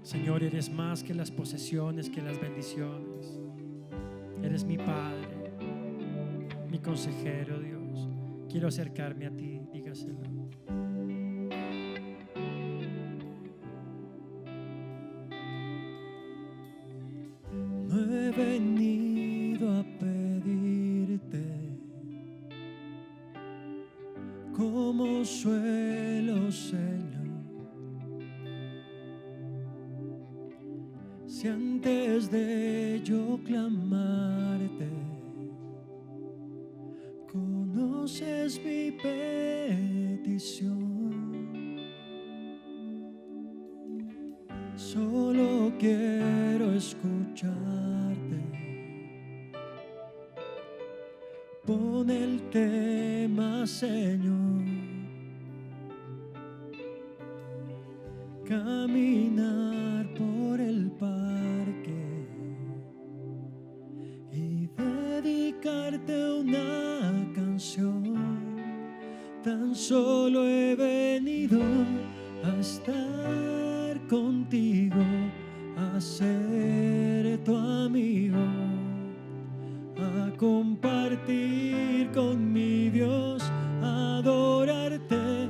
Señor, eres más que las posesiones, que las bendiciones. Eres mi Padre, mi consejero, Dios. Quiero acercarme a ti, dígaselo. No he venido a pedirte como suelo, Señor. Si antes de yo clamarte conoces mi petición, solo quiero escucharte. Pon el tema, Señor. Caminar por el parque y dedicarte una canción. Tan solo he venido a estar contigo, a ser tu amigo, a compartir con mi Dios, a adorarte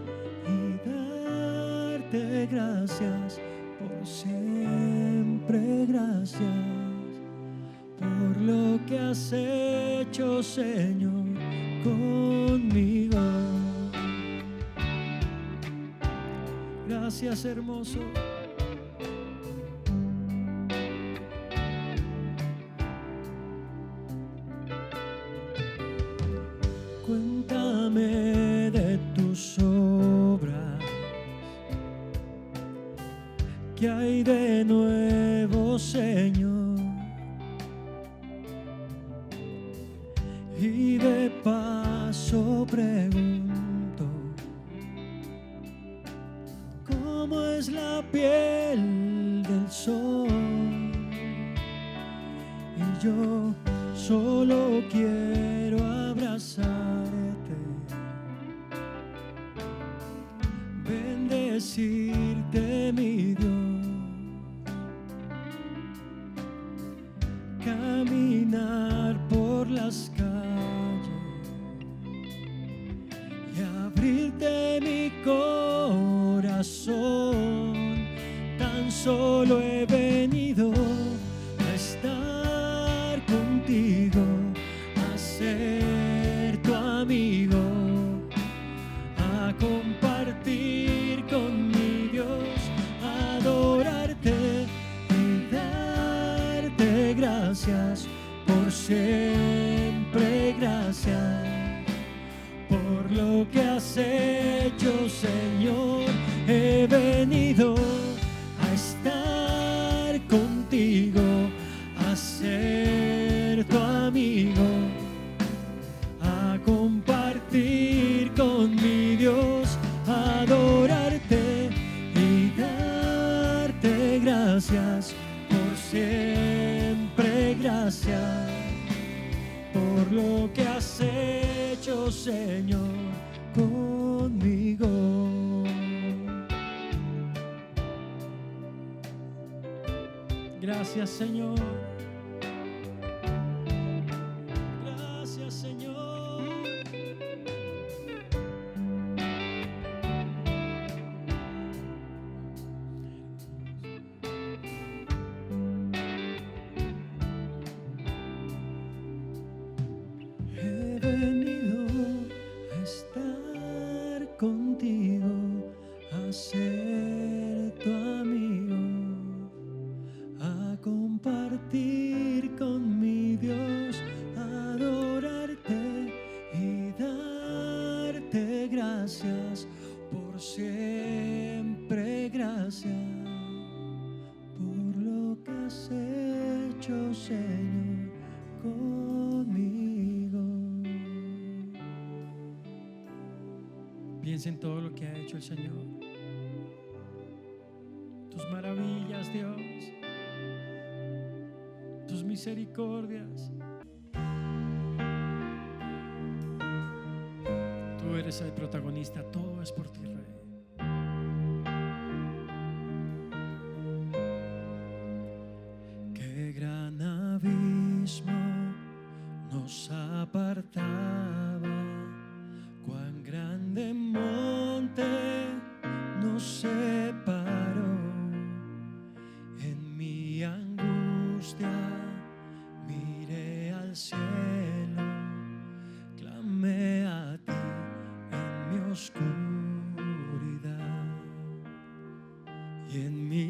y darte gracias por siempre. Gracias por lo que has hecho, Señor, conmigo. Gracias, hermoso. Cuéntame de tus obras, ¿qué hay de nuevo, Señor? Y de paso pregunto, ¿cómo es la piel del sol? Y yo solo quiero abrazarte, bendecirte, mi Dios, caminar por las calles y abrirte mi corazón. Tan solo he venido a estar contigo, a ser tu amigo, a compartir con mi Dios, a adorarte y darte gracias por siempre. Gracias por lo que has hecho, Señor. He venido a estar contigo, a ser tu amigo, a compartir con mi Dios, a adorarte y darte gracias por siempre. Gracias por lo que has hecho, Señor, conmigo. Gracias, Señor. Gracias, Señor. He venido a estar contigo, a ser tu amigo, a compartir con mi Dios, a adorarte y darte gracias por siempre. Gracias por lo que has hecho, Señor, conmigo. Piensa en todo lo que ha hecho el Señor, tus maravillas, Dios, tus misericordias. Tú eres el protagonista, todo es por ti, Rey.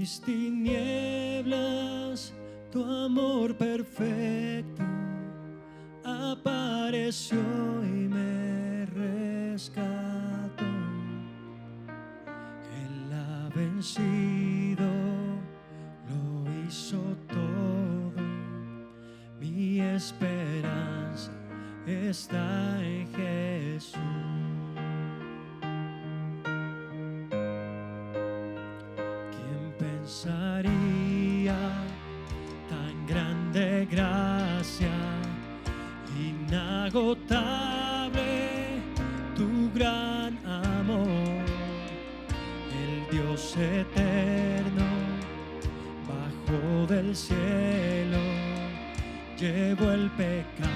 mis tinieblas, tu amor perfecto apareció y me rescató. Él ha vencido, lo hizo todo. Mi esperanza está en Jesús. ¿Quién pensaría tan grande gracia, inagotable tu gran amor? El Dios eterno bajó del cielo, llevó el pecado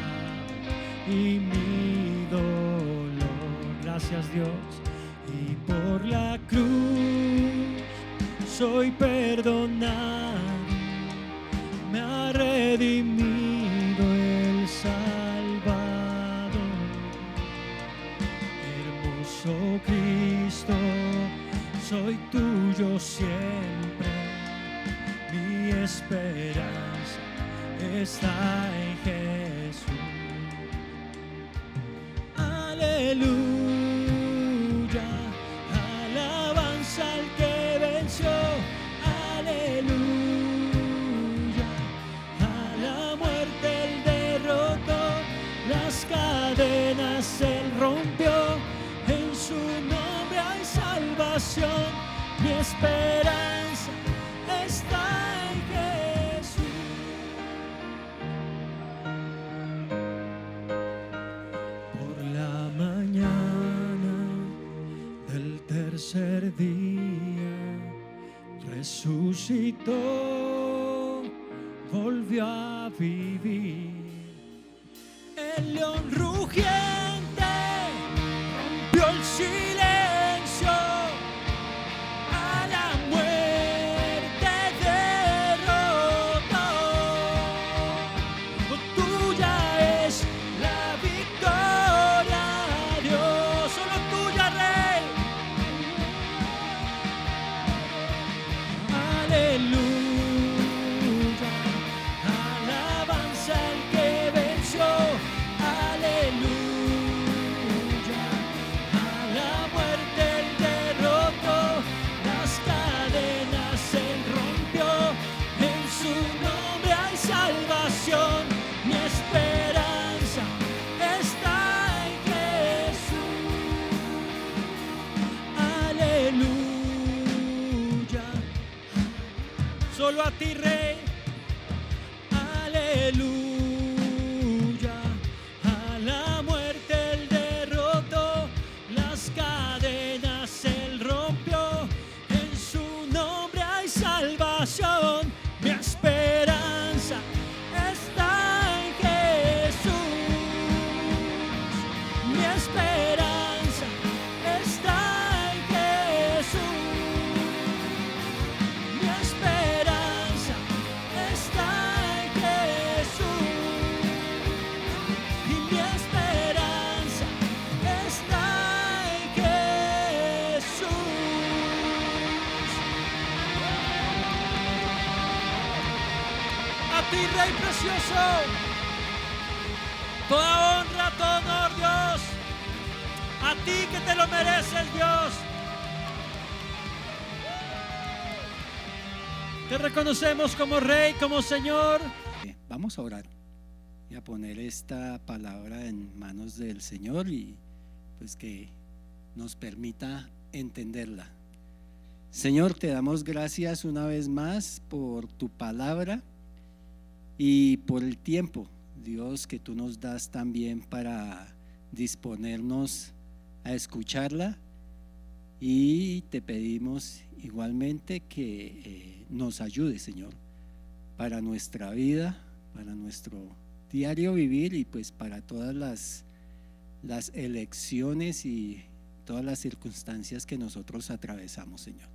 y mi dolor. Gracias, Dios. Y por la cruz soy perdonado, me ha redimido el Salvador. Hermoso Cristo, soy tuyo siempre, mi esperanza está en Jesús. Aleluya, alabanza al que venció. Aleluya, a la muerte él derrotó, las cadenas él rompió. En su nombre hay salvación, mi esperanza está en Jesús. Por la mañana del tercer día resucitó, volvió a vivir. El león rugiente rompió el silencio, a la muerte derrotó. Tuya es la victoria, Dios, solo tuya, Rey. Aleluya, alabanza al que venció. Aleluya, a la muerte él derrotó, las cadenas él rompió. En su nombre hay salvación, mi esperanza está en Jesús. Aleluya, solo a ti, Rey. Aleluya, a la muerte él derrotó, las cadenas él rompió. En su nombre hay salvación, mi esperanza está en Jesús. Mi esperanza está en Jesús. Mi esperanza está en Jesús. Y mi esperanza está en Jesús. A ti, Rey precioso, toda honra, todo honor, Dios. A ti que te lo mereces, Dios. Te reconocemos como Rey, como Señor. Vamos a orar y a poner esta palabra en manos del Señor y pues que nos permita entenderla. Señor, te damos gracias una vez más por tu palabra y por el tiempo, Dios, que tú nos das también para disponernos a escucharla, y te pedimos igualmente que nos ayude, Señor, para nuestra vida, para nuestro diario vivir y pues para todas las elecciones y todas las circunstancias que nosotros atravesamos, Señor.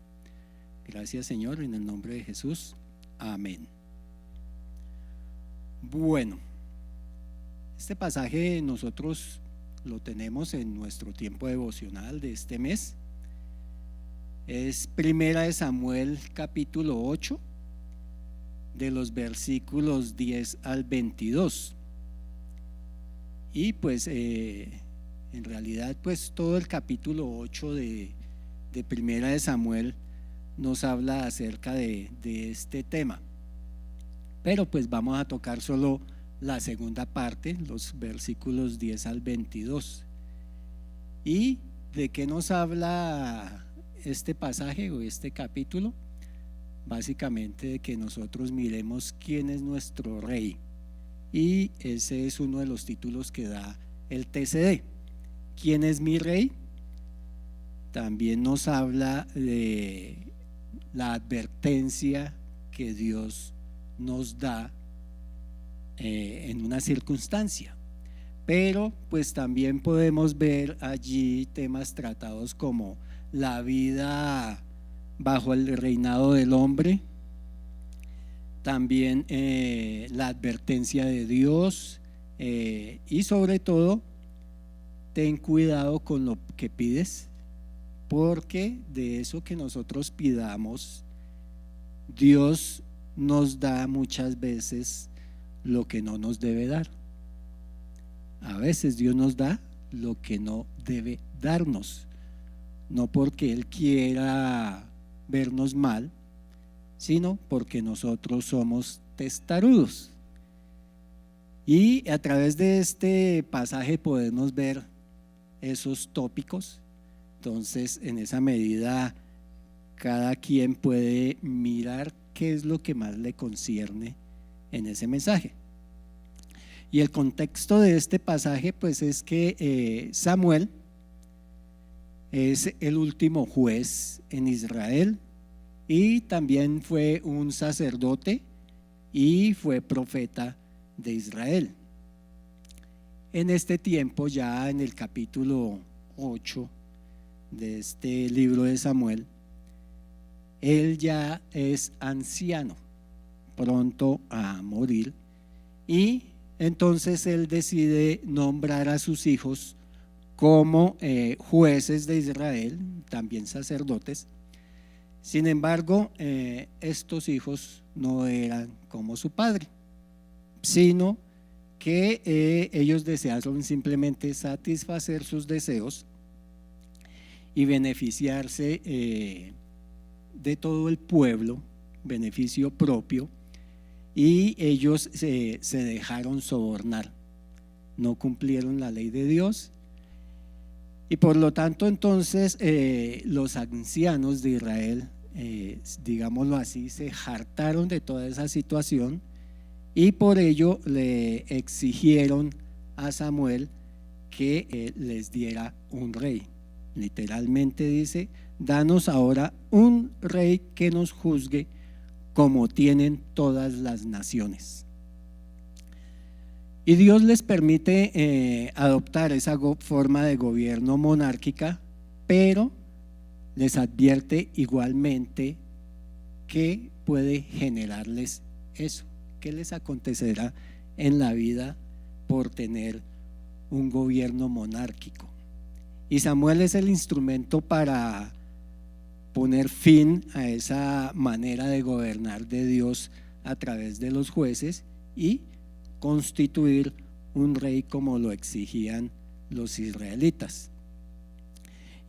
Gracias, Señor, en el nombre de Jesús, amén. Bueno, este pasaje nosotros lo tenemos en nuestro tiempo devocional de este mes Es Primera de Samuel capítulo 8, de los versículos 10 al 22. Y pues en realidad pues todo el capítulo 8 de Primera de Samuel nos habla acerca de este tema, pero pues vamos a tocar solo la segunda parte, los versículos 10 al 22. ¿Y de qué nos habla este pasaje o este capítulo? Básicamente de que nosotros miremos quién es nuestro rey, y ese es uno de los títulos que da el TCD. ¿Quién es mi rey? También nos habla de la advertencia que Dios nos da en una circunstancia, pero pues también podemos ver allí temas tratados como la vida bajo el reinado del hombre, también la advertencia de Dios, y sobre todo ten cuidado con lo que pides, porque de eso que nosotros pidamos, Dios nos da muchas veces lo que no nos debe dar. A veces Dios nos da lo que no debe darnos, no porque Él quiera vernos mal, sino porque nosotros somos testarudos. Y a través de este pasaje podemos ver esos tópicos. Entonces, en esa medida, cada quien puede mirar qué es lo que más le concierne en ese mensaje. Y el contexto de este pasaje pues es que Samuel es el último juez en Israel, y también fue un sacerdote y fue profeta de Israel. En este tiempo, ya en el capítulo 8 de este libro de Samuel, él ya es anciano, pronto a morir, y entonces él decide nombrar a sus hijos como jueces de Israel, también sacerdotes. Sin embargo, estos hijos no eran como su padre, sino que ellos desearon simplemente satisfacer sus deseos y beneficiarse de todo el pueblo, beneficio propio, y ellos se dejaron sobornar, no cumplieron la ley de Dios. Y por lo tanto entonces los ancianos de Israel, digámoslo así, se hartaron de toda esa situación, y por ello le exigieron a Samuel que les diera un rey. Literalmente dice: danos ahora un rey que nos juzgue como tienen todas las naciones. Y Dios les permite adoptar esa forma de gobierno monárquica, pero les advierte igualmente que puede generarles eso, que les acontecerá en la vida por tener un gobierno monárquico. Y Samuel es el instrumento para poner fin a esa manera de gobernar de Dios a través de los jueces y constituir un rey como lo exigían los israelitas.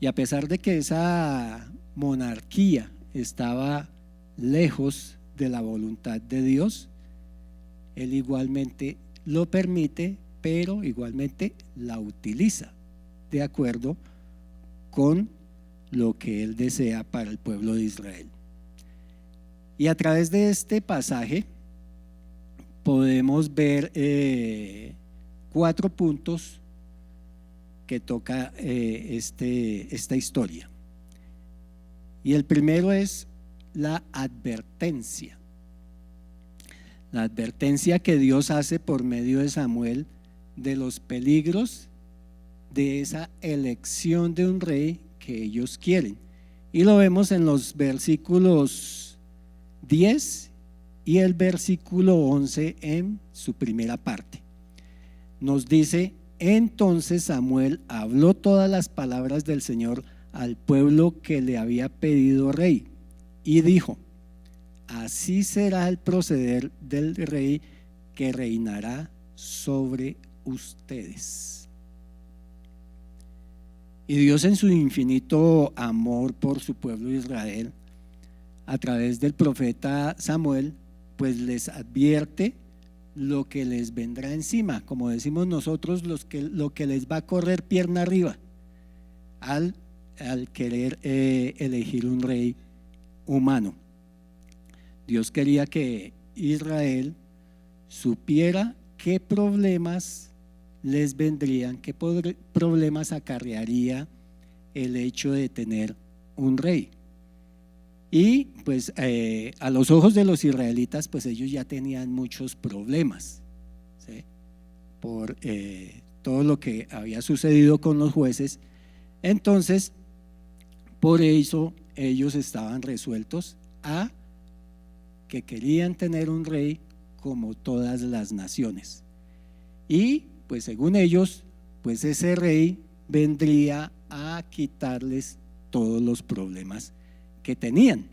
Y a pesar de que esa monarquía estaba lejos de la voluntad de Dios, Él igualmente lo permite, pero igualmente la utiliza de acuerdo con lo que Él desea para el pueblo de Israel. Y a través de este pasaje podemos ver 4 puntos que toca esta historia. Y el primero es la advertencia. La advertencia que Dios hace por medio de Samuel de los peligros de esa elección de un rey que ellos quieren. Y lo vemos en los versículos 10 y el versículo 11 en su primera parte. Nos dice: entonces Samuel habló todas las palabras del Señor al pueblo que le había pedido rey y dijo: así será el proceder del rey que reinará sobre ustedes. Y Dios, en su infinito amor por su pueblo Israel, a través del profeta Samuel, pues les advierte lo que les vendrá encima, como decimos nosotros, lo que les va a correr pierna arriba al querer elegir un rey humano. Dios quería que Israel supiera qué problemas les vendrían, qué problemas acarrearía el hecho de tener un rey. Y pues a los ojos de los israelitas, pues ellos ya tenían muchos problemas, ¿sí? Por todo lo que había sucedido con los jueces. Entonces, por eso ellos estaban resueltos a que querían tener un rey como todas las naciones. Y pues según ellos, pues ese rey vendría a quitarles todos los problemas que tenían.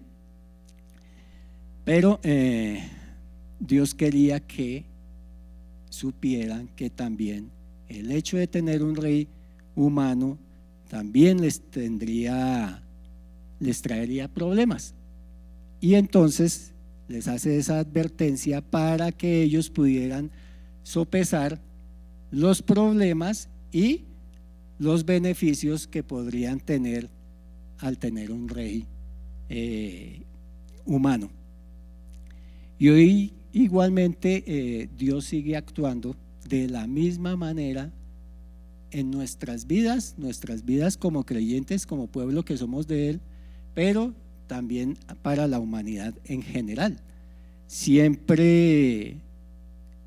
Pero Dios quería que supieran que también el hecho de tener un rey humano también les traería problemas. Y entonces les hace esa advertencia para que ellos pudieran sopesar los problemas y los beneficios que podrían tener al tener un rey humano. Y hoy igualmente Dios sigue actuando de la misma manera en nuestras vidas como creyentes, como pueblo que somos de Él, pero también para la humanidad en general. Siempre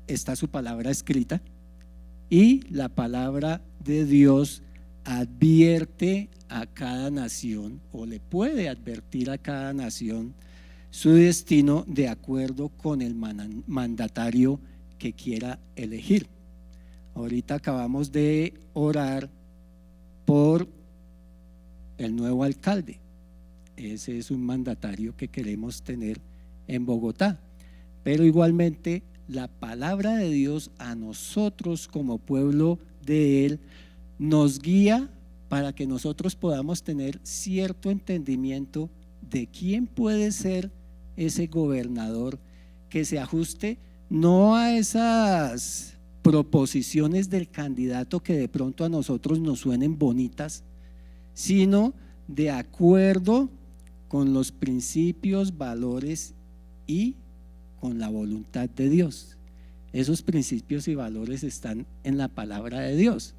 está su palabra escrita y la palabra de Dios advierte a cada nación, o le puede advertir a cada nación su destino de acuerdo con el mandatario que quiera elegir. Ahorita acabamos de orar por el nuevo alcalde. Ese es un mandatario que queremos tener en Bogotá. Pero igualmente la palabra de Dios a nosotros como pueblo de Él nos guía para que nosotros podamos tener cierto entendimiento de quién puede ser ese gobernador que se ajuste no a esas proposiciones del candidato que de pronto a nosotros nos suenen bonitas, sino de acuerdo con los principios, valores y con la voluntad de Dios. Esos principios y valores están en la palabra de Dios.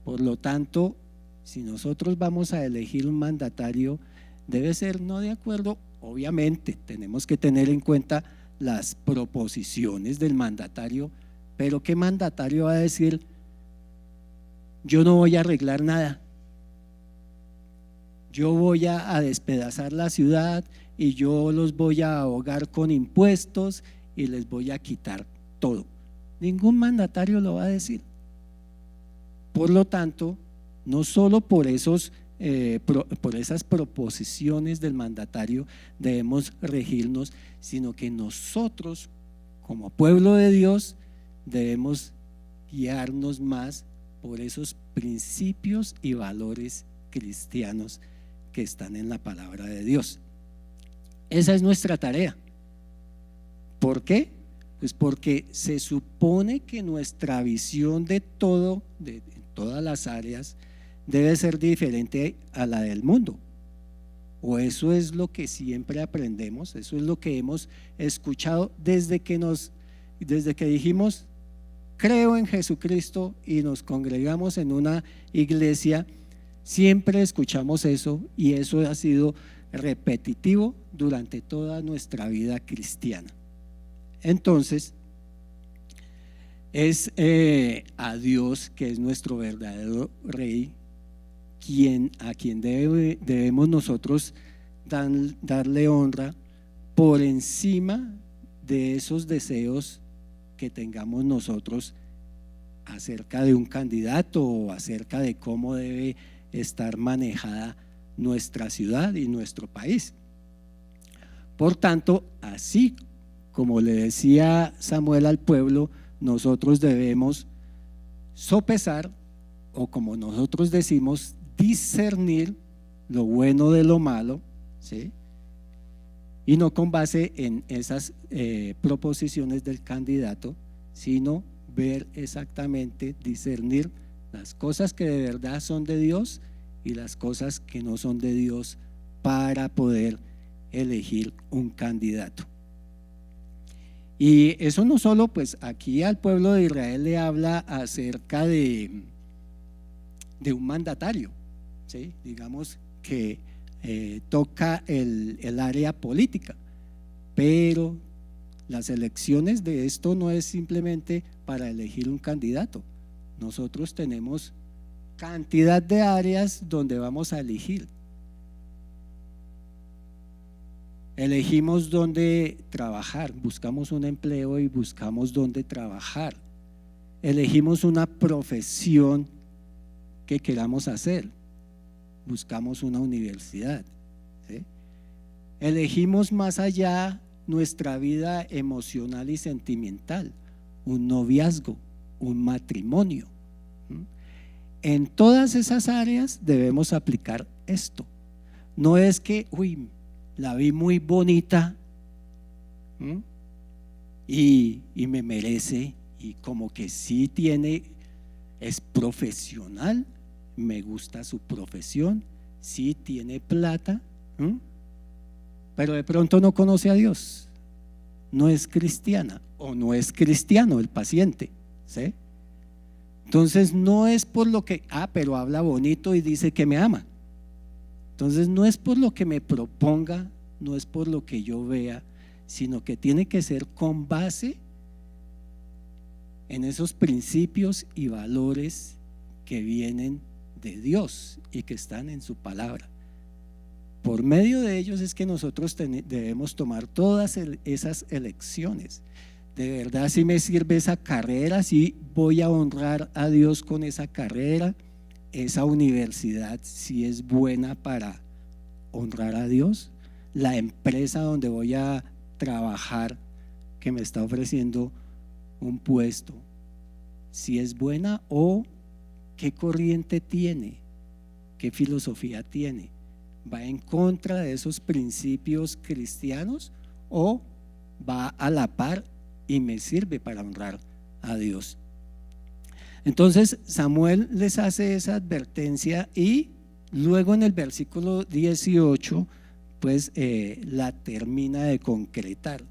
Por lo tanto, si nosotros vamos a elegir un mandatario, debe ser no de acuerdo, obviamente tenemos que tener en cuenta las proposiciones del mandatario, pero ¿qué mandatario va a decir: yo no voy a arreglar nada, yo voy a despedazar la ciudad y yo los voy a ahogar con impuestos y les voy a quitar todo? Ningún mandatario lo va a decir. Por lo tanto, no solo por esas proposiciones del mandatario debemos regirnos, sino que nosotros como pueblo de Dios debemos guiarnos más por esos principios y valores cristianos que están en la palabra de Dios. Esa es nuestra tarea. ¿Por qué? Pues porque se supone que nuestra visión de todo, de todas las áreas, debe ser diferente a la del mundo. O eso es lo que siempre aprendemos, eso es lo que hemos escuchado desde que dijimos creo en Jesucristo y nos congregamos en una iglesia. Siempre escuchamos eso y eso ha sido repetitivo durante toda nuestra vida cristiana. Entonces es a Dios, que es nuestro verdadero Rey, a quien debemos nosotros darle honra por encima de esos deseos que tengamos nosotros acerca de un candidato o acerca de cómo debe estar manejada nuestra ciudad y nuestro país. Por tanto, así como le decía Samuel al pueblo, nosotros debemos sopesar, o como nosotros decimos, discernir lo bueno de lo malo, ¿sí? Y no con base en esas proposiciones del candidato, sino ver exactamente, discernir las cosas que de verdad son de Dios y las cosas que no son de Dios para poder elegir un candidato. Y eso no solo, pues aquí al pueblo de Israel le habla acerca de un mandatario, ¿sí? Digamos que toca el área política, pero las elecciones de esto no es simplemente para elegir un candidato. Nosotros tenemos cantidad de áreas donde vamos a elegir. Elegimos dónde trabajar, buscamos un empleo y buscamos dónde trabajar. Elegimos una profesión que queramos hacer, buscamos una universidad, ¿sí? Elegimos más allá nuestra vida emocional y sentimental, un noviazgo, un matrimonio. En todas esas áreas debemos aplicar esto. No es que, la vi muy bonita y me merece, y como que sí tiene, es profesional, me gusta su profesión, sí tiene plata, pero de pronto no conoce a Dios, no es cristiana o no es cristiano el paciente, ¿sí? Entonces no es por lo que, pero habla bonito y dice que me ama. Entonces no es por lo que me proponga, no es por lo que yo vea, sino que tiene que ser con base en esos principios y valores que vienen de Dios y que están en su palabra. Por medio de ellos es que nosotros debemos tomar todas esas elecciones. De verdad, si me sirve esa carrera, si voy a honrar a Dios con esa carrera, esa universidad si es buena para honrar a Dios, la empresa donde voy a trabajar que me está ofreciendo un puesto, si es buena, o qué corriente tiene, qué filosofía tiene, va en contra de esos principios cristianos o va a la par y me sirve para honrar a Dios. Entonces Samuel les hace esa advertencia y luego en el versículo 18 pues la termina de concretar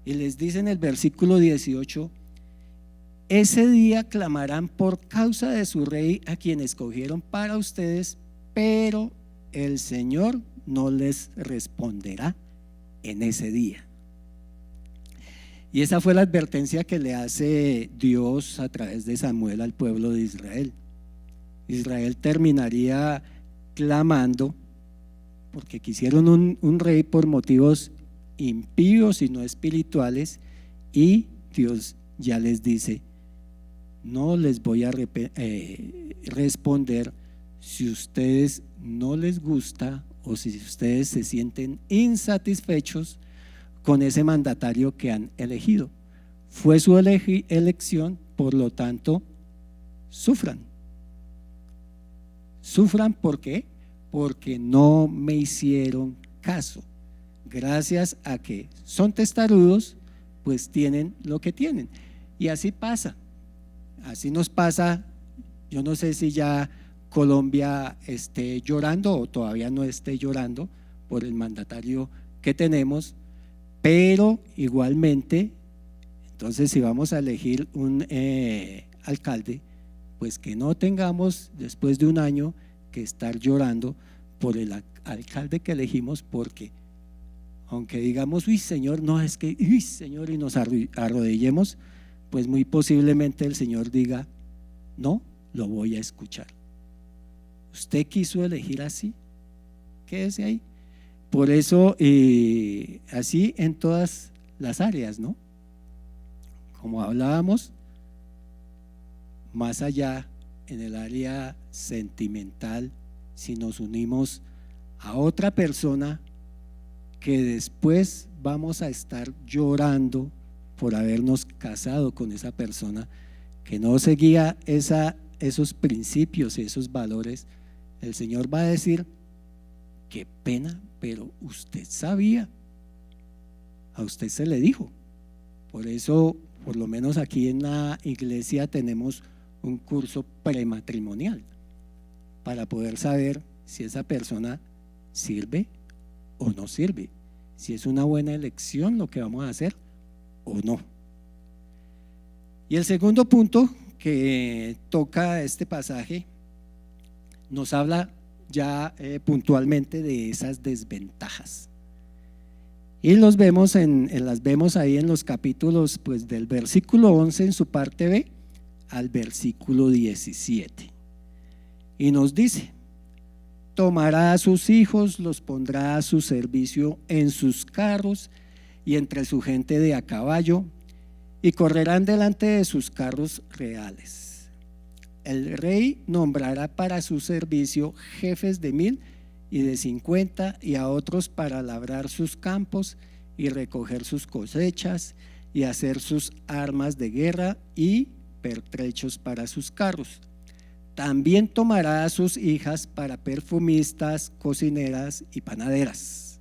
y les dice en el versículo 18: ese día clamarán por causa de su rey a quien escogieron para ustedes, pero el Señor no les responderá en ese día. Y esa fue la advertencia que le hace Dios a través de Samuel al pueblo de Israel. Israel terminaría clamando porque quisieron un rey por motivos impíos y no espirituales, y Dios ya les dice: no les voy a responder si ustedes no les gusta o si ustedes se sienten insatisfechos con ese mandatario que han elegido. Fue su elección, por lo tanto, sufran. Sufran, ¿por qué? Porque no me hicieron caso. Gracias a que son testarudos, pues tienen lo que tienen. Y así pasa. Así nos pasa. Yo no sé si ya Colombia esté llorando o todavía no esté llorando por el mandatario que tenemos, pero igualmente, entonces si vamos a elegir un alcalde, pues que no tengamos después de un año que estar llorando por el alcalde que elegimos, porque aunque digamos: uy Señor, no es que, uy Señor, y nos arrodillemos, pues muy posiblemente el Señor diga: no, lo voy a escuchar. ¿Usted quiso elegir así? Quédese ahí. Por eso, así en todas las áreas, ¿no? Como hablábamos, más allá en el área sentimental, si nos unimos a otra persona que después vamos a estar llorando por habernos casado con esa persona que no seguía esos principios y esos valores, el Señor va a decir: qué pena, pero usted sabía, a usted se le dijo. Por eso, por lo menos aquí en la iglesia tenemos un curso prematrimonial para poder saber si esa persona sirve o no sirve, si es una buena elección lo que vamos a hacer o no. Y el segundo punto que toca este pasaje nos habla ya puntualmente de esas desventajas. Y las vemos ahí en los capítulos, pues, del versículo 11 en su parte B al versículo 17. Y nos dice: tomará a sus hijos, los pondrá a su servicio en sus carros y entre su gente de a caballo, y correrán delante de sus carros reales. El rey nombrará para su servicio jefes de 1000 y de 50, y a otros para labrar sus campos y recoger sus cosechas y hacer sus armas de guerra y pertrechos para sus carros. También tomará a sus hijas para perfumistas, cocineras y panaderas.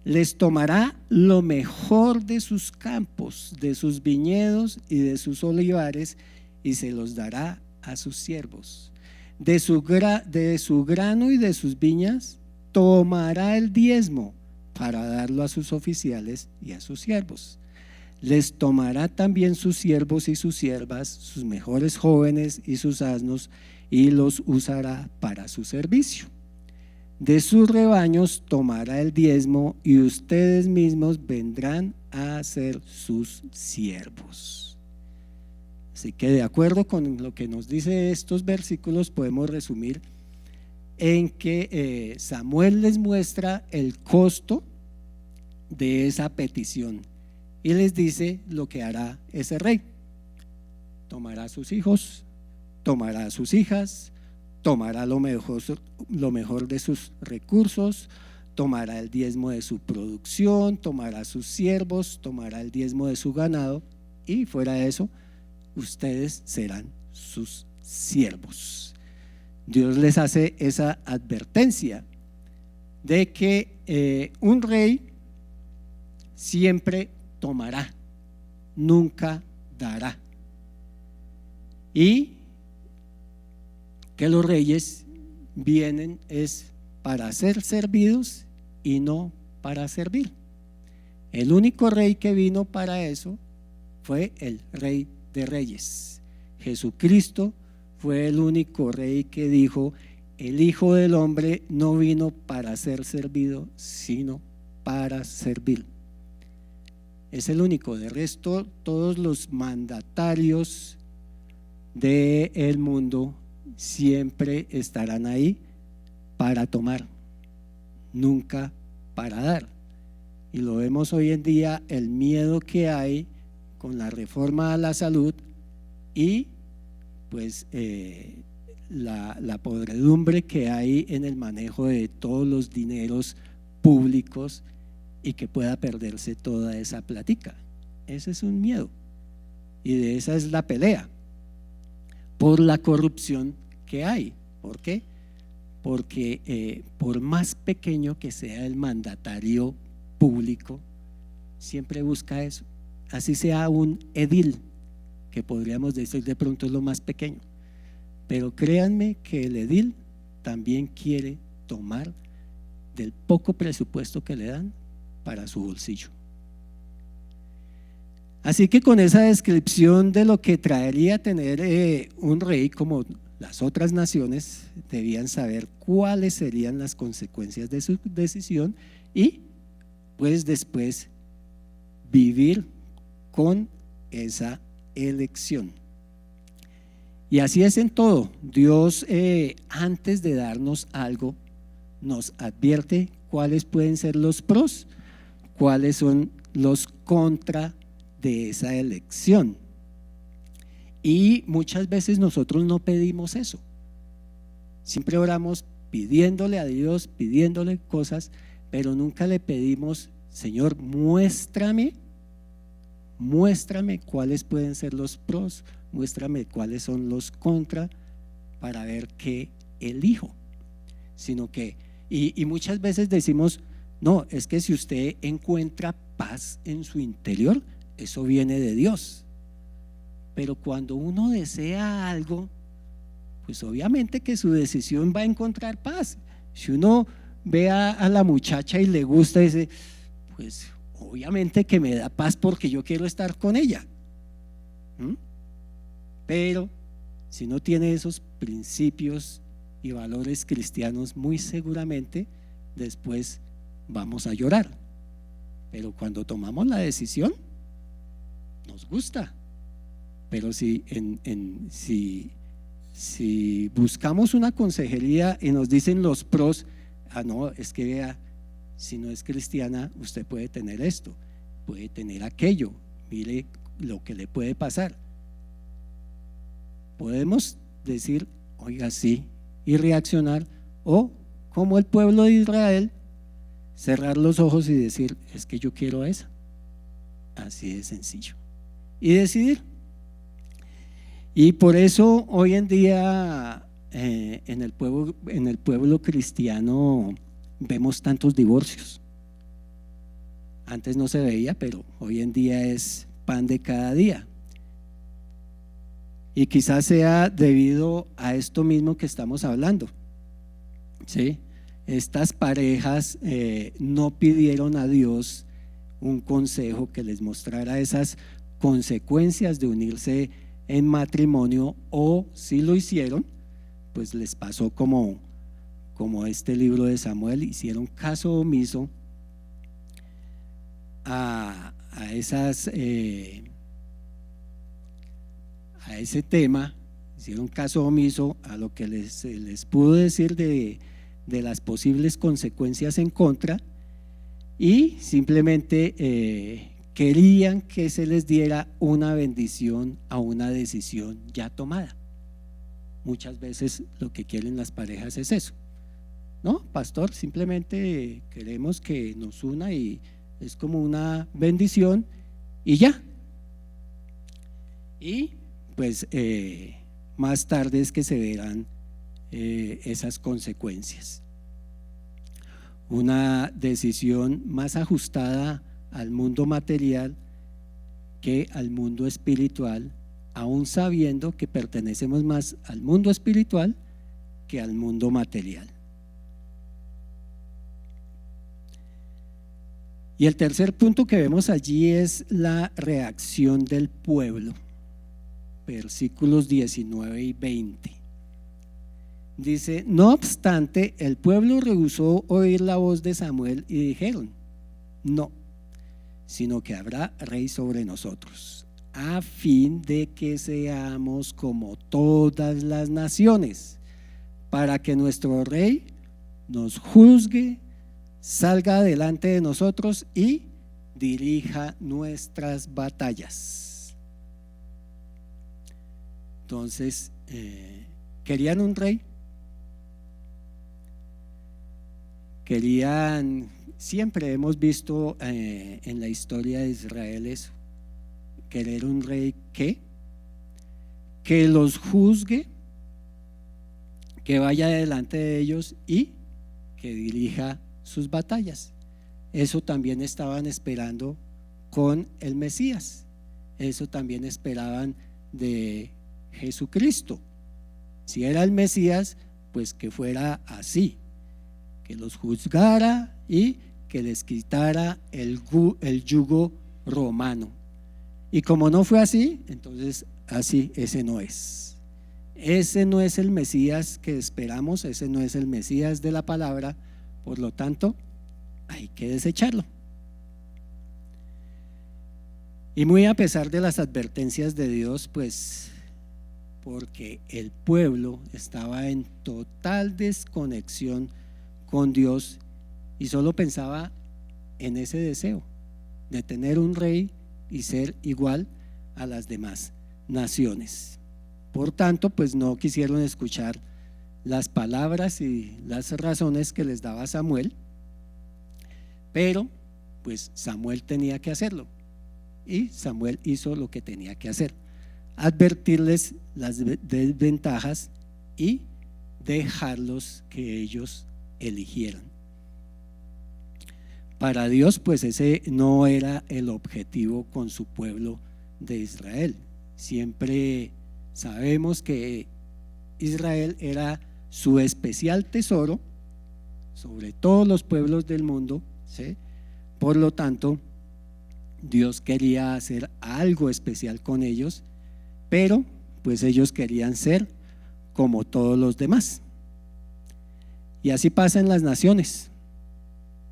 Les tomará lo mejor de sus campos, de sus viñedos y de sus olivares, y se los dará a sus siervos. De su grano y de sus viñas tomará el diezmo para darlo a sus oficiales y a sus siervos. Les tomará también sus siervos y sus siervas, sus mejores jóvenes y sus asnos, y los usará para su servicio. De sus rebaños tomará el diezmo, y ustedes mismos vendrán a ser sus siervos. Así que, de acuerdo con lo que nos dice estos versículos, podemos resumir en que Samuel les muestra el costo de esa petición y les dice lo que hará ese rey. Tomará a sus hijos, tomará a sus hijas, tomará lo mejor de sus recursos, tomará el diezmo de su producción, tomará a sus siervos, tomará el diezmo de su ganado, y fuera de eso, ustedes serán sus siervos. Dios les hace esa advertencia de que un rey siempre tomará, nunca dará, y que los reyes vienen es para ser servidos y no para servir. El único rey que vino para eso fue el Rey de Reyes. Jesucristo fue el único rey que dijo: el Hijo del Hombre no vino para ser servido, sino para servir. Es el único. De resto, todos los mandatarios del mundo siempre estarán ahí para tomar, nunca para dar. Y lo vemos hoy en día, el miedo que hay con la reforma a la salud y pues la podredumbre que hay en el manejo de todos los dineros públicos y que pueda perderse toda esa plática. Ese es un miedo, y de esa es la pelea por la corrupción que hay. ¿Por qué? Porque por más pequeño que sea el mandatario público, siempre busca eso. Así sea un edil, que podríamos decir de pronto es lo más pequeño, pero créanme que el edil también quiere tomar del poco presupuesto que le dan para su bolsillo. Así que con esa descripción de lo que traería tener un rey, como las otras naciones debían saber cuáles serían las consecuencias de su decisión y pues después vivir con esa elección. Y así es en todo. Dios antes de darnos algo nos advierte cuáles pueden ser los pros, cuáles son los contra de esa elección. Y muchas veces nosotros no pedimos eso. Siempre oramos pidiéndole a Dios, pidiéndole cosas, pero nunca le pedimos, Señor, muéstrame cuáles pueden ser los pros, muéstrame cuáles son los contras para ver qué elijo. Sino que, y muchas veces decimos, no, es que si usted encuentra paz en su interior, eso viene de Dios. Pero cuando uno desea algo, pues obviamente que su decisión va a encontrar paz. Si uno ve a la muchacha y le gusta, dice, pues obviamente que me da paz porque yo quiero estar con ella. Pero si no tiene esos principios y valores cristianos, muy seguramente después vamos a llorar. Pero cuando tomamos la decisión, nos gusta. Pero si buscamos una consejería y nos dicen los pros, no, es que vea, si no es cristiana, usted puede tener esto, puede tener aquello, mire lo que le puede pasar. Podemos decir, oiga, sí, y reaccionar, o como el pueblo de Israel, cerrar los ojos y decir, es que yo quiero esa. Así de sencillo. Y decidir. Y por eso hoy en día en el pueblo cristiano vemos tantos divorcios. Antes no se veía, pero hoy en día es pan de cada día. Y quizás sea debido a esto mismo que estamos hablando. ¿Sí? Estas parejas no pidieron a Dios un consejo que les mostrara esas consecuencias de unirse en matrimonio, o si lo hicieron, pues les pasó como este libro de Samuel, hicieron caso omiso a ese tema, hicieron caso omiso a lo que les pudo decir de las posibles consecuencias en contra, y simplemente querían que se les diera una bendición a una decisión ya tomada. Muchas veces lo que quieren las parejas es eso. No, pastor, simplemente queremos que nos una y es como una bendición y ya. Y pues más tarde es que se verán esas consecuencias. Una decisión más ajustada al mundo material que al mundo espiritual, aún sabiendo que pertenecemos más al mundo espiritual que al mundo material. Y el tercer punto que vemos allí es la reacción del pueblo, versículos 19 y 20. Dice, no obstante, el pueblo rehusó oír la voz de Samuel y dijeron, no, sino que habrá rey sobre nosotros, a fin de que seamos como todas las naciones, para que nuestro rey nos juzgue, salga delante de nosotros y dirija nuestras batallas. Entonces, querían un rey, siempre hemos visto en la historia de Israel eso, querer un rey que los juzgue, que vaya delante de ellos y que dirija sus batallas. Eso también estaban esperando con el Mesías, eso también esperaban de Jesucristo. Si era el Mesías, pues que fuera así, que los juzgara y que les quitara el yugo romano. Y como no fue así, entonces así ese no es el Mesías que esperamos, ese no es el Mesías de la palabra, por lo tanto hay que desecharlo. Y muy a pesar de las advertencias de Dios, pues porque el pueblo estaba en total desconexión con Dios y solo pensaba en ese deseo de tener un rey y ser igual a las demás naciones. Por tanto, pues no quisieron escuchar las palabras y las razones que les daba Samuel, pero pues Samuel tenía que hacerlo y Samuel hizo lo que tenía que hacer: advertirles las desventajas y dejarlos que ellos eligieran. Para Dios, pues ese no era el objetivo con su pueblo de Israel. Siempre sabemos que Israel era su especial tesoro sobre todos los pueblos del mundo, ¿sí? Por lo tanto, Dios quería hacer algo especial con ellos, pero pues ellos querían ser como todos los demás. Y así pasa en las naciones,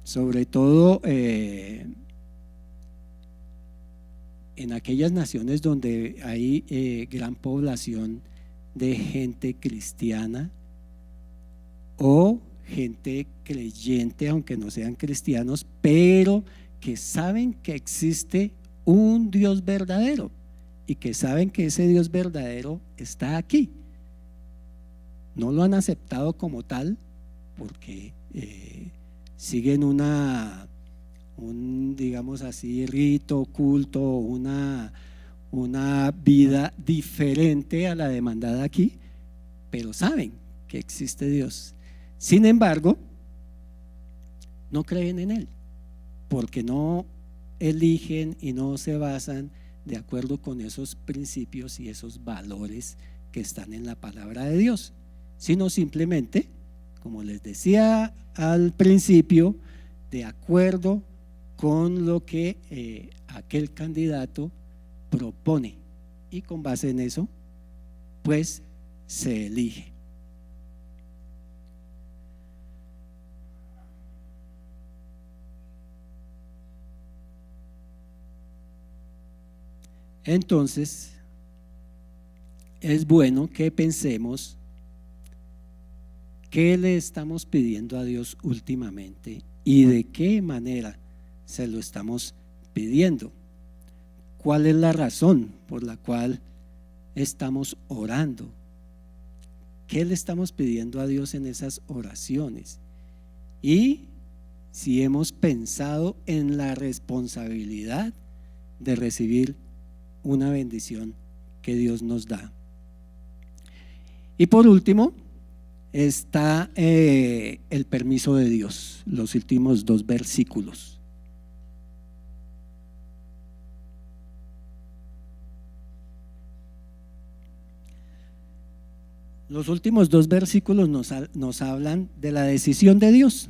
sobre todo en aquellas naciones donde hay gran población de gente cristiana o gente creyente, aunque no sean cristianos, pero que saben que existe un Dios verdadero y que saben que ese Dios verdadero está aquí. No lo han aceptado como tal porque siguen un digamos así, rito, culto, una vida diferente a la demandada aquí, pero saben que existe Dios. Sin embargo, no creen en Él, porque no eligen y no se basan de acuerdo con esos principios y esos valores que están en la palabra de Dios, sino simplemente, como les decía al principio, de acuerdo con lo que aquel candidato propone, y con base en eso pues se elige. Entonces es bueno que pensemos qué le estamos pidiendo a Dios últimamente y de qué manera se lo estamos pidiendo. ¿Cuál es la razón por la cual estamos orando? ¿Qué le estamos pidiendo a Dios en esas oraciones? Y si hemos pensado en la responsabilidad de recibir una bendición que Dios nos da. Y por último está el permiso de Dios, los últimos 2 versículos. Los últimos 2 versículos nos hablan de la decisión de Dios,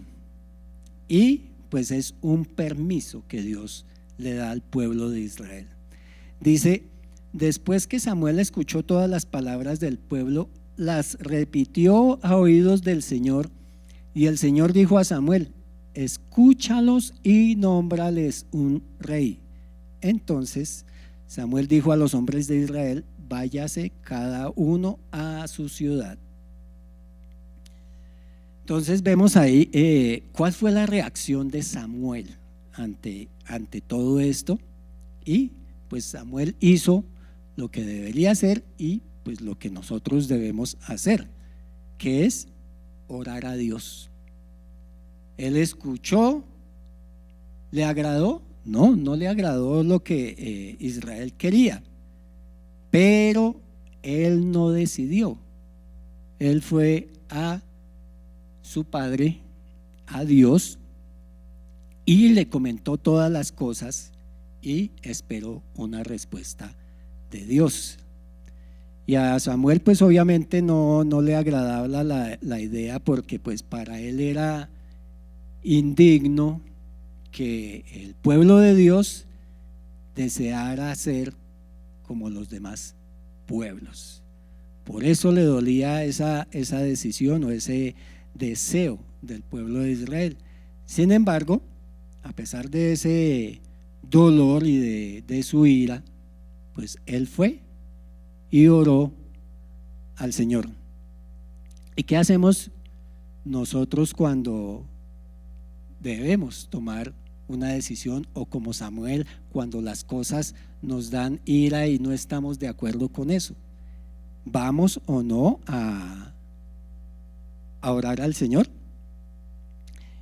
y pues es un permiso que Dios le da al pueblo de Israel. Dice: después que Samuel escuchó todas las palabras del pueblo, las repitió a oídos del Señor, y el Señor dijo a Samuel: escúchalos y nómbrales un rey. Entonces Samuel dijo a los hombres de Israel: váyase cada uno a su ciudad. Entonces vemos ahí cuál fue la reacción de Samuel ante todo esto, y pues Samuel hizo lo que debería hacer y pues lo que nosotros debemos hacer, que es orar a Dios. Él escuchó, ¿le agradó? No, no le agradó lo que Israel quería, pero él no decidió. Él fue a su padre, a Dios, y le comentó todas las cosas y esperó una respuesta de Dios. Y a Samuel pues obviamente no le agradaba la idea, porque pues para él era indigno que el pueblo de Dios deseara ser como los demás pueblos. Por eso le dolía esa decisión o ese deseo del pueblo de Israel. Sin embargo, a pesar de ese dolor y de su ira, pues él fue y oró al Señor. ¿Y qué hacemos nosotros cuando debemos tomar una decisión, o como Samuel, cuando las cosas nos dan ira y no estamos de acuerdo con eso? ¿Vamos o no a a orar al Señor.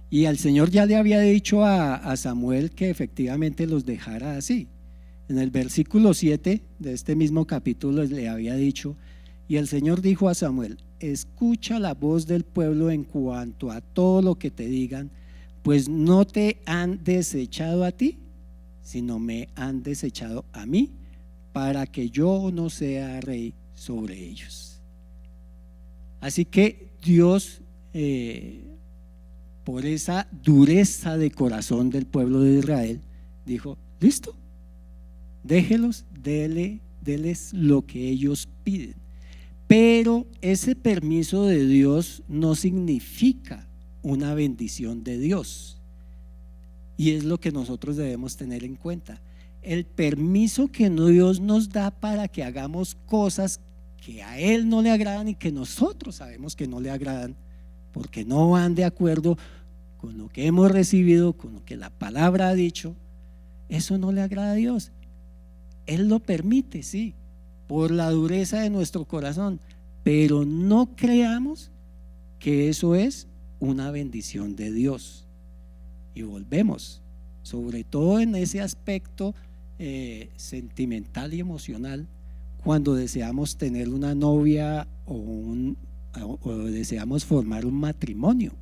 Y al Señor ya le había dicho a Samuel que efectivamente los dejara así. En el versículo 7 de este mismo capítulo le había dicho: y el Señor dijo a Samuel: escucha la voz del pueblo en cuanto a todo lo que te digan, pues no te han desechado a ti, sino me han desechado a mí, para que yo no sea rey sobre ellos. Así que Dios, por esa dureza de corazón del pueblo de Israel, dijo: listo, déjelos, déles lo que ellos piden. Pero ese permiso de Dios no significa una bendición de Dios, y es lo que nosotros debemos tener en cuenta. El permiso que Dios nos da para que hagamos cosas que a Él no le agradan y que nosotros sabemos que no le agradan, porque no van de acuerdo con lo que hemos recibido, con lo que la palabra ha dicho, eso no le agrada a Dios. Él lo permite, sí, por la dureza de nuestro corazón, pero no creamos que eso es una bendición de Dios. Y volvemos, sobre todo en ese aspecto sentimental y emocional, cuando deseamos tener una novia o deseamos formar un matrimonio.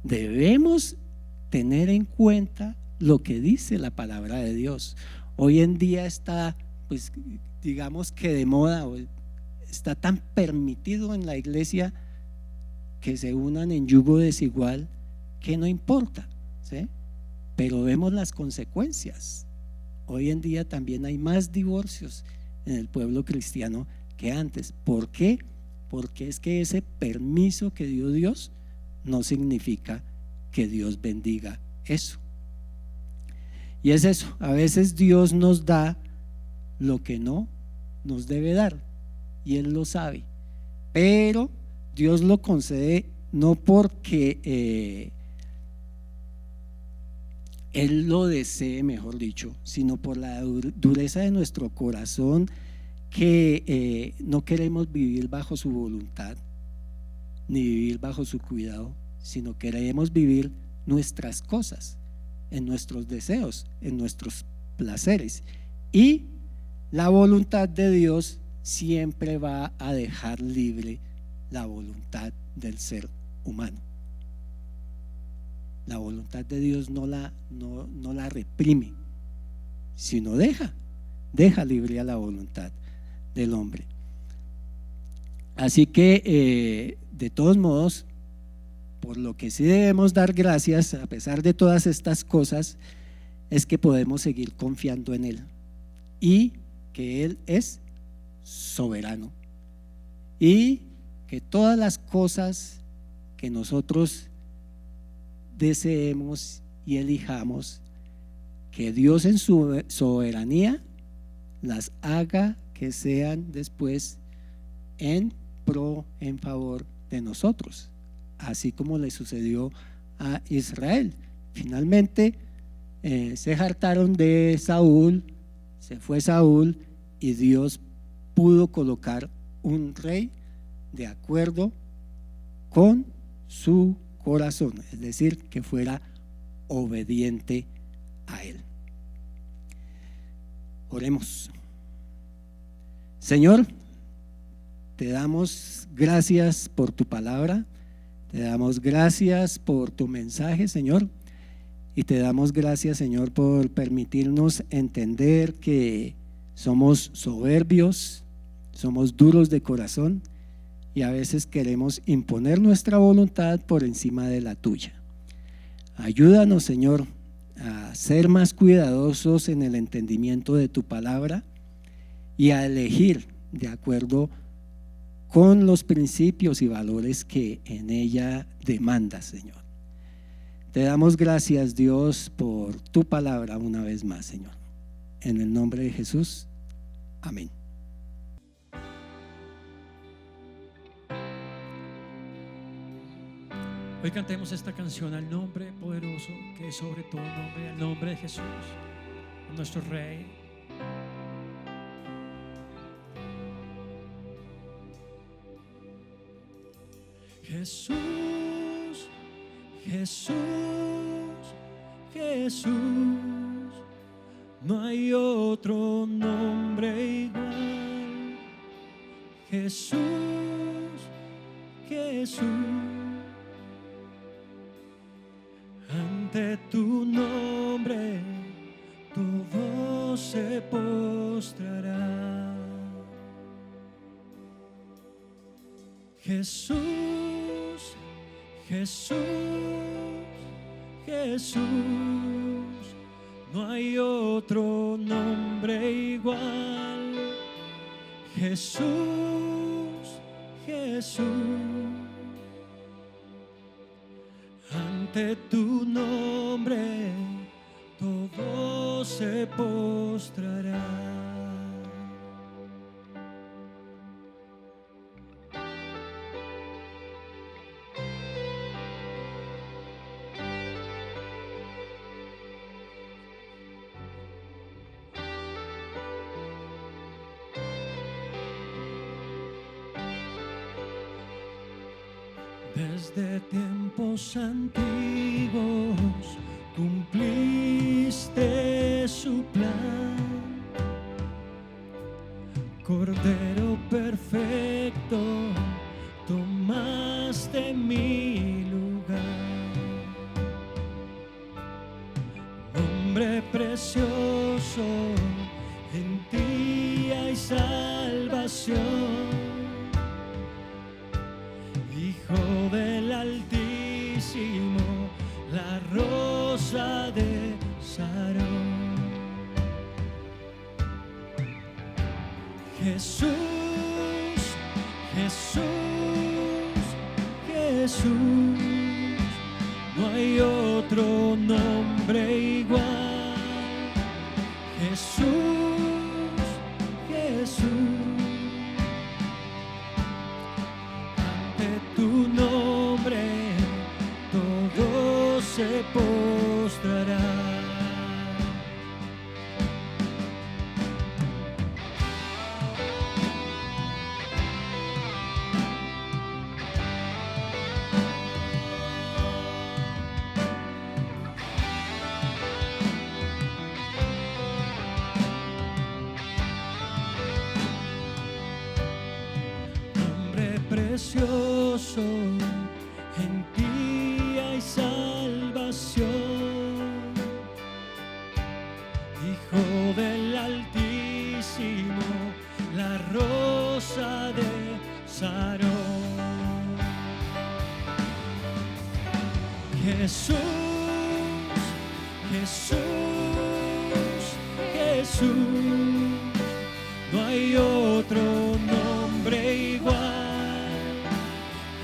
Debemos tener en cuenta lo que dice la palabra de Dios. Hoy en día está, pues digamos que de moda, está tan permitido en la iglesia que se unan en yugo desigual, que no importa, ¿sí? Pero vemos las consecuencias. Hoy en día también hay más divorcios en el pueblo cristiano que antes. ¿Por qué? Porque es que ese permiso que dio Dios no significa que Dios bendiga eso. Y es eso, a veces Dios nos da lo que no nos debe dar, y Él lo sabe, pero Dios lo concede no porque Él lo desee, mejor dicho, sino por la dureza de nuestro corazón, que no queremos vivir bajo su voluntad ni vivir bajo su cuidado, sino queremos vivir nuestras cosas, en nuestros deseos, en nuestros placeres, y la voluntad de Dios siempre va a dejar libre la voluntad del ser humano. La voluntad de Dios no la reprime, sino deja libre a la voluntad del hombre. Así que de todos modos, por lo que sí debemos dar gracias a pesar de todas estas cosas, es que podemos seguir confiando en Él, y que Él es soberano, y que todas las cosas que nosotros deseemos y elijamos, que Dios en su soberanía las haga que sean después en favor de nosotros, así como le sucedió a Israel. Finalmente se hartaron de Saúl, se fue Saúl, y Dios pudo colocar un rey de acuerdo con su corazón, es decir, que fuera obediente a Él. Oremos. Señor, te damos gracias por tu palabra, te damos gracias por tu mensaje, Señor, y te damos gracias, Señor, por permitirnos entender que somos soberbios, somos duros de corazón, y a veces queremos imponer nuestra voluntad por encima de la tuya. Ayúdanos, Señor, a ser más cuidadosos en el entendimiento de tu palabra y a elegir de acuerdo con los principios y valores que en ella demandas, Señor. Te damos gracias, Dios, por tu palabra una vez más, Señor. En el nombre de Jesús, amén. Hoy cantemos esta canción al nombre poderoso que es sobre todo nombre, al nombre de Jesús, nuestro Rey. Jesús, Jesús, Jesús, no hay otro nombre igual. Jesús, Jesús, ante tu nombre todo se postrará. Jesús, Jesús, Jesús, no hay otro nombre igual. Jesús, Jesús, ante tu nombre todo se postrará. Desde tiempos antiguos cumpliste su plan, Cordero perfecto, tomaste mi lugar. Nombre precioso, en ti hay salvación. Hijo del Altísimo, la rosa de Sarón. Jesús, Jesús, Jesús, no hay otro nombre igual. Jesús, Jesús, tu nombre todo se postrará. Nombre precioso, en ti hay salvación. Hijo del Altísimo, la rosa de Sarón. Jesús, Jesús, Jesús, no hay otro nombre igual.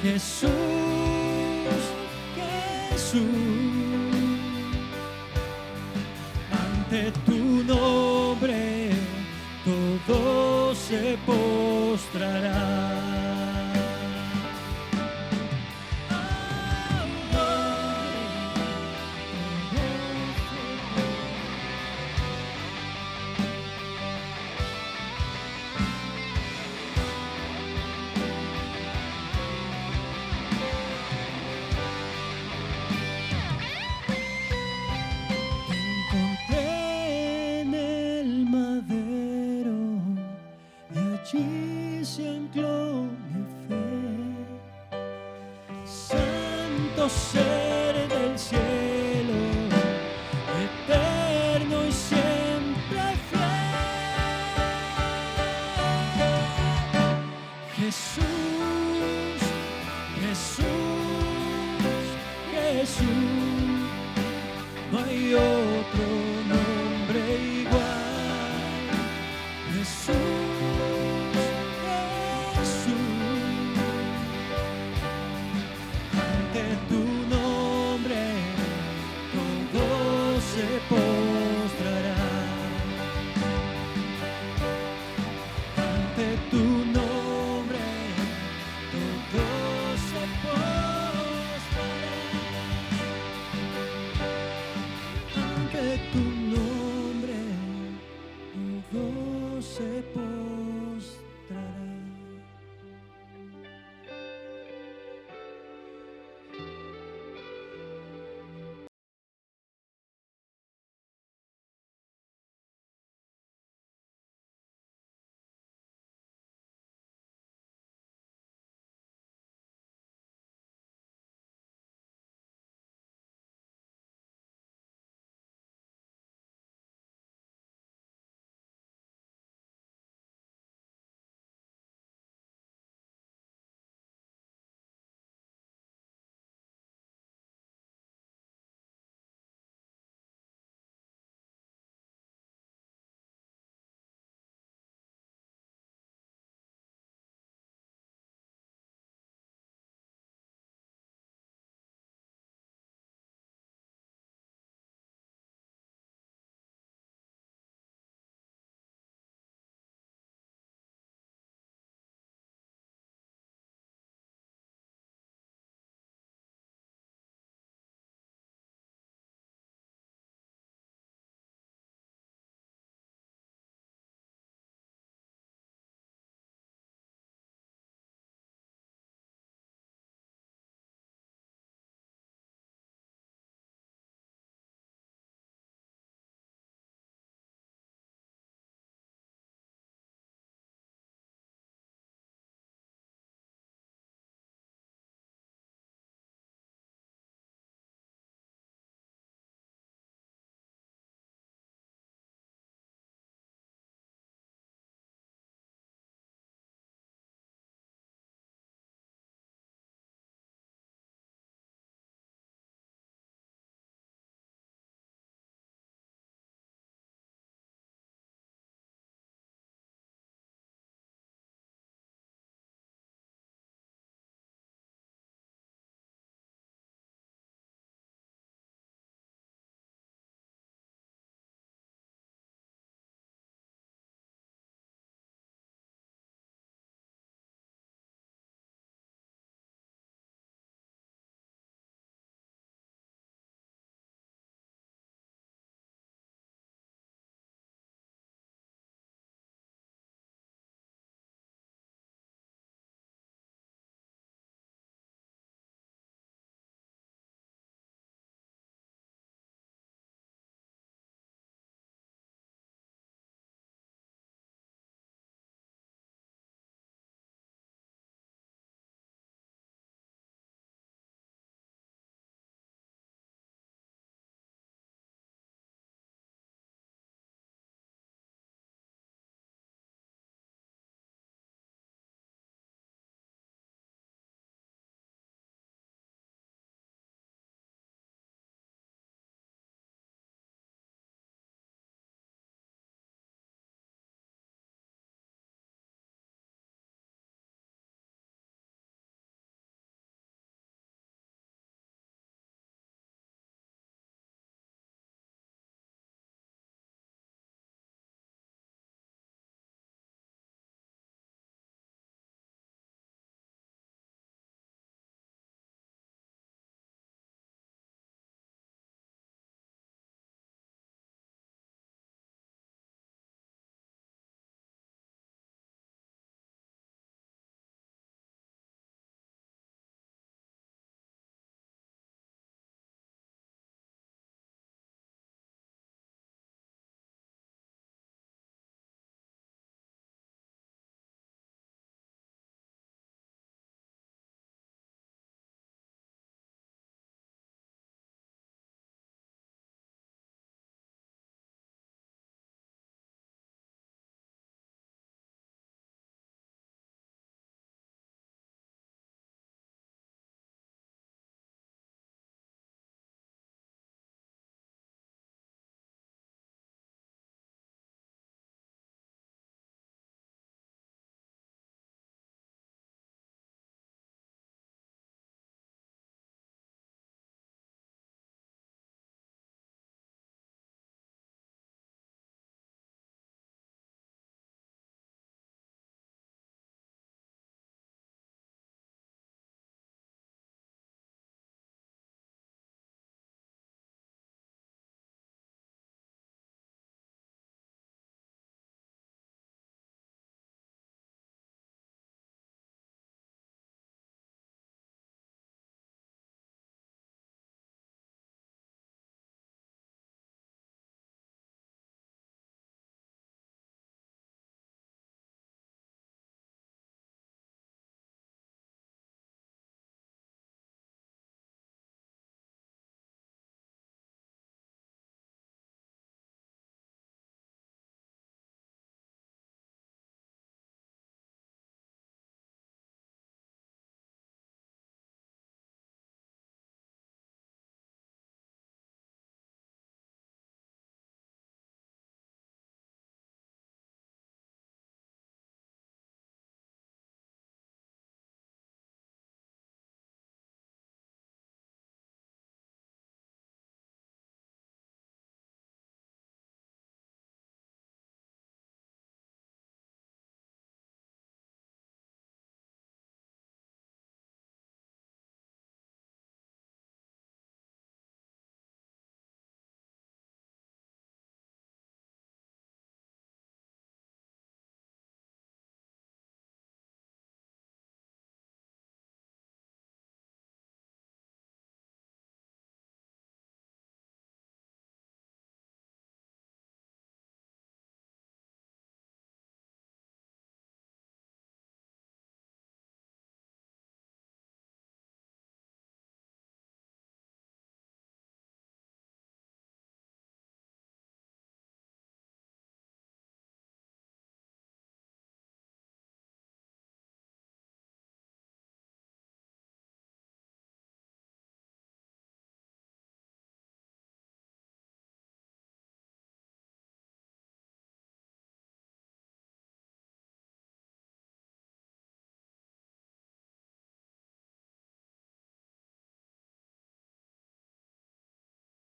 Jesús, Jesús, ante tu nombre todo se postrará. Allí se ancló mi fe, santo ser del cielo, eterno y siempre fiel. Jesús, Jesús, Jesús, no hay otro